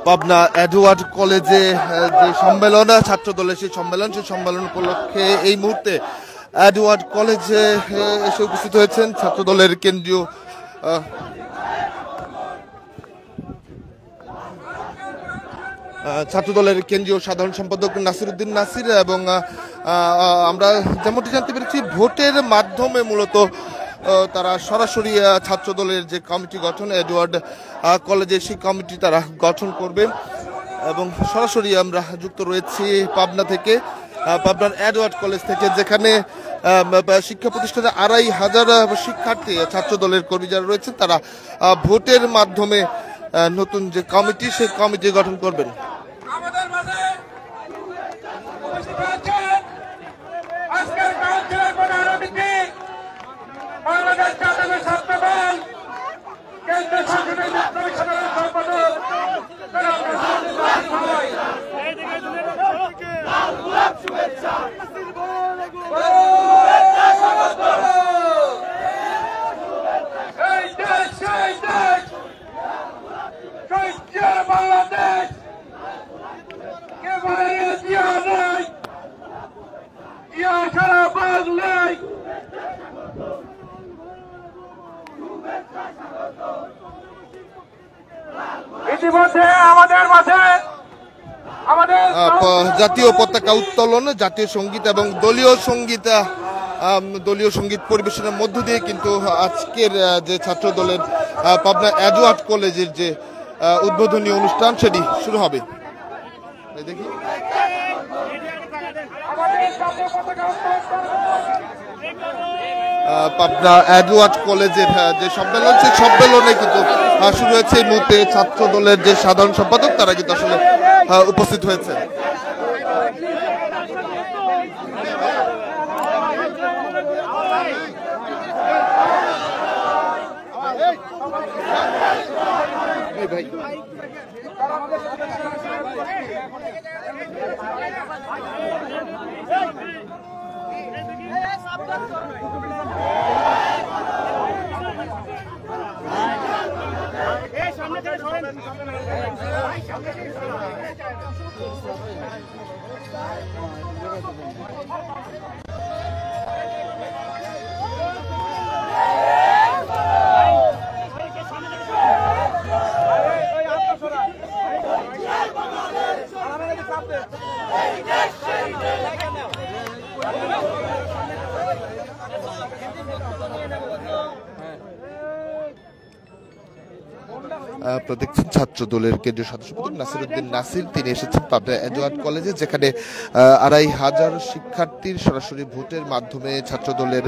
Pabna Edward কলেজে যে সম্মেলন ছাত্র দলের সেই সম্মেলন উপলক্ষে এই মুহূর্তে এডওয়ার্ড কলেজে এসে উপস্থিত হয়েছেন ছাত্র দলের কেন্দ্রীয় সাধারণ সম্পাদক নাসিরউদ্দিন নাসির। এবং আমরা যেমনটি জানতে পেরেছি ভোটের মাধ্যমে মূলত তারা সরাসরি ছাত্র দলের যে কমিটি গঠন এডওয়ার্ড কলেজে সেই কমিটি তারা গঠন করবে এবং সরাসরি আমরা যুক্ত রয়েছি পাবনা থেকে, পাবনার এডওয়ার্ড কলেজ থেকে, যেখানে শিক্ষা প্রতিষ্ঠানে ২৫০০ শিক্ষার্থী ছাত্র দলের কর্মী যারা রয়েছেন তারা ভোটের মাধ্যমে নতুন যে কমিটি সেই কমিটি গঠন করবেন। ইতিমধ্যে আমাদের মাঝে জাতীয় পতাকা উত্তোলন, জাতীয় সঙ্গীত এবং দলীয় সঙ্গীত পরিবেশনের মধ্য দিয়ে কিন্তু আজকের যে ছাত্র দলের পাবনা এডওয়ার্ড কলেজের যে উদ্বোধনী অনুষ্ঠান সেটি শুরু হবে। দেখি পাবনা এডওয়ার্ড কলেজের যে সম্মেলন সেই সম্মেলনে কিন্তু শুরু হয়েছে। এই মুহূর্তে ছাত্র দলের যে সাধারণ সম্পাদক তারা কিন্তু আসলে উপস্থিত হয়েছে। দেখছেন ছাত্র দলের কেন্দ্রীয় সদস্য নাসিরউদ্দিন নাসির, তিনি এসেছেন পাবনা এডওয়ার্ড কলেজে, যেখানে ২৫০০ শিক্ষার্থীর সরাসরি ভোটের মাধ্যমে ছাত্র দলের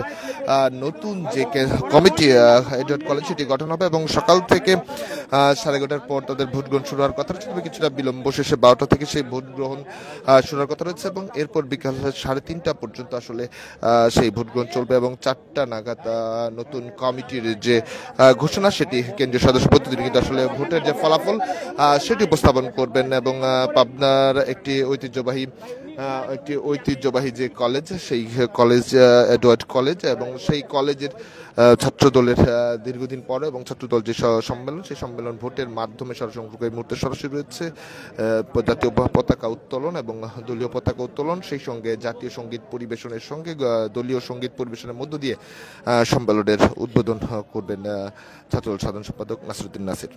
নতুন যে কমিটি এডওয়ার্ড কলেজ সেটি গঠন হবে এবং সকাল থেকে 11:30টার পর তাদের ভোট গ্রহণ শুরু হওয়ার কথা রয়েছে, তবে কিছুটা বিলম্ব শেষে 12টা থেকে সেই ভোট গ্রহণ শুরু হওয়ার কথা রয়েছে এবং এরপর বিকাল 3:30টা পর্যন্ত আসলে সেই ভোট গ্রহণ চলবে এবং 4টা নাগাদ নতুন কমিটির যে ঘোষণা সেটি কেন্দ্রীয় সদস্য প্রতিনিধি কিন্তু আসলে ভোটের যে ফলাফল সেটি উপস্থাপন করবেন। এবং পাবনার একটি ঐতিহ্যবাহী যে কলেজ সেই কলেজ এডওয়ার্ড কলেজ এবং সেই কলেজের ছাত্র দলের দীর্ঘদিন পরে এবং ছাত্র দল যে সম্মেলন সেই সম্মেলন ভোটের মাধ্যমে সরাসরি এই মুহূর্তে সরাসরি রয়েছে জাতীয় পতাকা উত্তোলন এবং দলীয় পতাকা উত্তোলন, সেই সঙ্গে জাতীয় সঙ্গীত পরিবেশনের সঙ্গে দলীয় সঙ্গীত পরিবেশনের মধ্য দিয়ে সম্মেলনের উদ্বোধন করবেন ছাত্রদল সাধারণ সম্পাদক নাসিরউদ্দিন নাসির।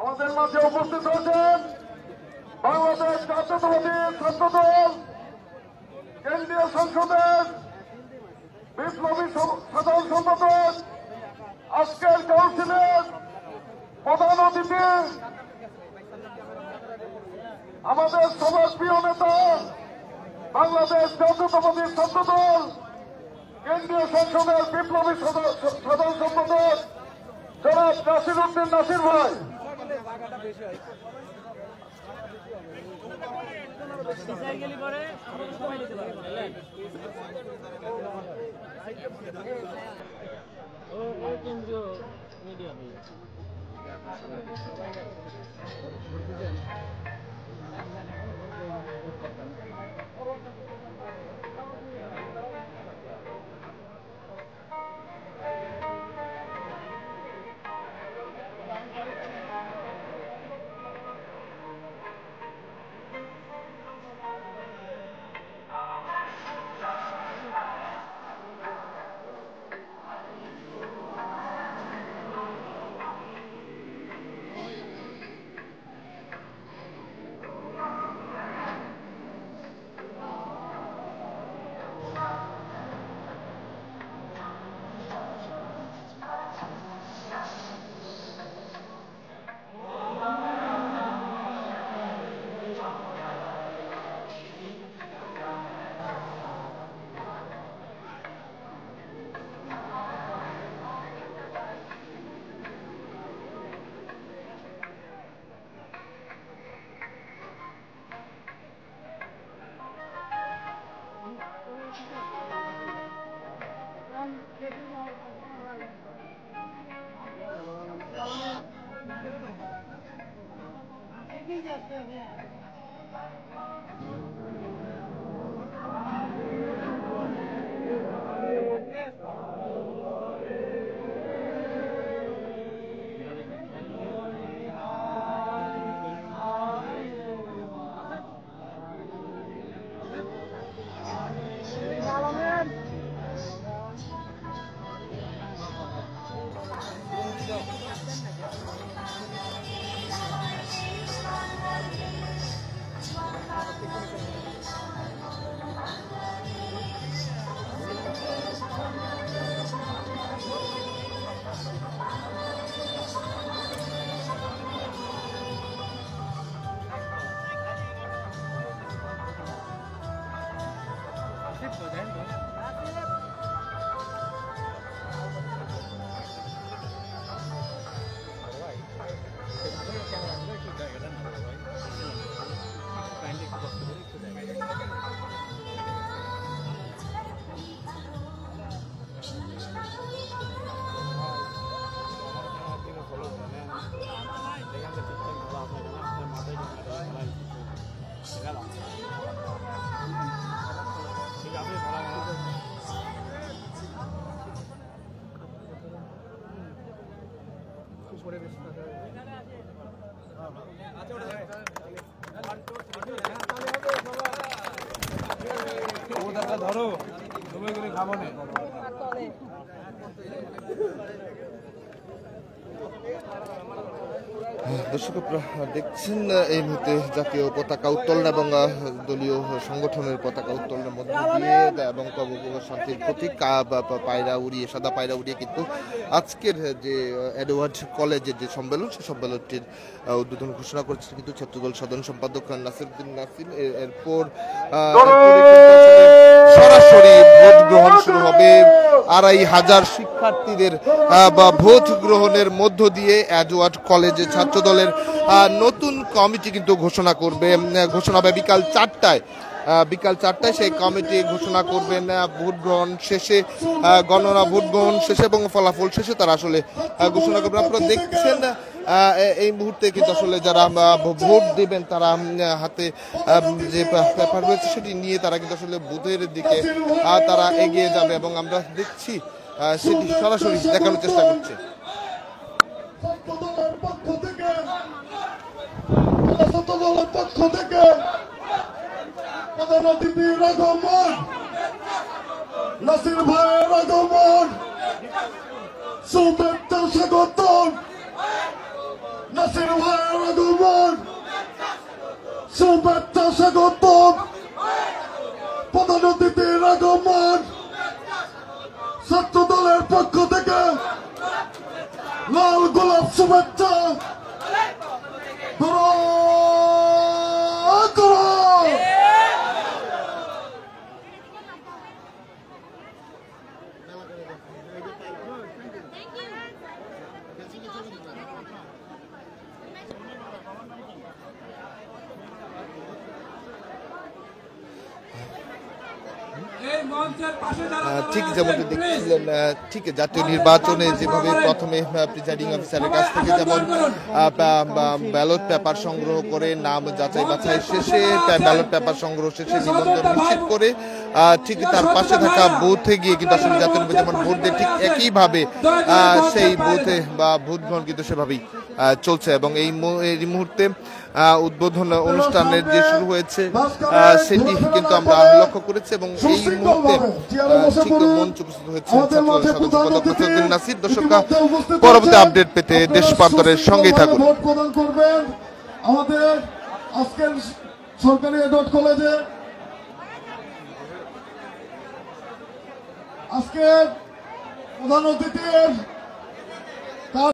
আমাদের মাঝে উপস্থিত হয়েছেন বাংলাদেশ জাতীয়তাবাদী ছাত্র দল কেন্দ্রীয় সংসদের বিপ্লবী সাধারণ সম্পাদক, আজকের কাউন্সিলের প্রধান অতিথি, আমাদের সবার প্রিয় নেতা বাংলাদেশ জাতীয়তাবাদী ছাত্র দল কেন্দ্রীয় সংসদের বিপ্লবী সাধারণ সম্পাদক জনাব নাসিরউদ্দিন নাসির ভাই, ধরো তুমি করে খাবো না দর্শক আপনারা দেখছেন এই মুহূর্তে জাতীয় পতাকা উত্তোলন এবং দলীয় সংগঠনের পতাকা উত্তোলনের মধ্যে দিয়ে এবং শান্তির প্রতীক পায়রা উড়িয়ে সাদা পায়রা উড়িয়ে কিন্তু আজকের যে এডওয়ার্ড কলেজের যে সম্মেলন সেই সম্মেলনটির উদ্বোধন ঘোষণা করেছে কিন্তু ছাত্রদল সাধারণ সম্পাদক নাসিরউদ্দিন নাসিম। এরপর সরাসরি ভোট গ্রহণ শুরু হবে। ২৫০০ শিক্ষার্থীদের ভোট গ্রহণের মধ্য দিয়ে এডওয়ার্ড কলেজে ছাত্রদলের নতুন কমিটি কিন্তু ঘোষণা হবে বিকাল ৪টায়। সেই কমিটি ঘোষণা করবেন ভোট গ্রহণ শেষে, গণনা ভোট গ্রহণ শেষে এবং ফলাফল শেষে তারা আসলে ঘোষণা করবেন। আপনারা দেখছেন এই মুহূর্তে কিন্তু আসলে যারা ভোট দেবেন তারা হাতে যে পেপার রয়েছে সেটি নিয়ে তারা কিন্তু আসলে বুথের দিকে তারা এগিয়ে যাবে এবং আমরা দেখছি সেটি সরাসরি দেখানোর চেষ্টা করছে। পক্ষ থেকে প্রধান অতিথি আগমন, নাসির ভাইয়ের আগমন, শুভেচ্ছা স্বাগতম। নাসির ভাইয়ের আগমন, শুভেচ্ছা স্বাগতম। প্রধান অতিথির আগমন, ছাত্র দলের পক্ষ থেকে লাল গোলাপ শুভেচ্ছা। এই মঞ্চের পাশে যারা ঠিক যেমনটি দেখছিলেন, ঠিক জাতীয় নির্বাচনে যেভাবে প্রথমে প্রিজাইডিং অফিসারের কাছ থেকে যেমন ব্যালট পেপার সংগ্রহ করে নাম যাচাই বাছাই শেষে ব্যালট পেপার সংগ্রহ শেষে নিবন্ধন নিশ্চিত করে ঠিক তার পাশে থাকা বুথে গিয়ে কিন্তু আসলে জাতীয় নির্বাচন যেমন ভোট দেয় ঠিক একইভাবে সেই বুথে বা ভোট গ্রহণ কিন্তু সেভাবেই চলছে। এবং এই মুহূর্তে উদ্বোধন অনুষ্ঠানের যে শুরু হয়েছে সেটি কিন্তু আমরা লক্ষ্য করেছি এবং এই মুহূর্তে ঠিক মঞ্চ উপস্থিত হয়েছে ছাত্র নাসির। দর্শকরা পরবর্তী আপডেট পেতে দেশ প্রান্তরের সঙ্গেই থাকুন। ভোট প্রদান করবেন আমাদের আজকের সরকারি এডওয়ার্ড কলেজে। আজকে প্রধান অতিথির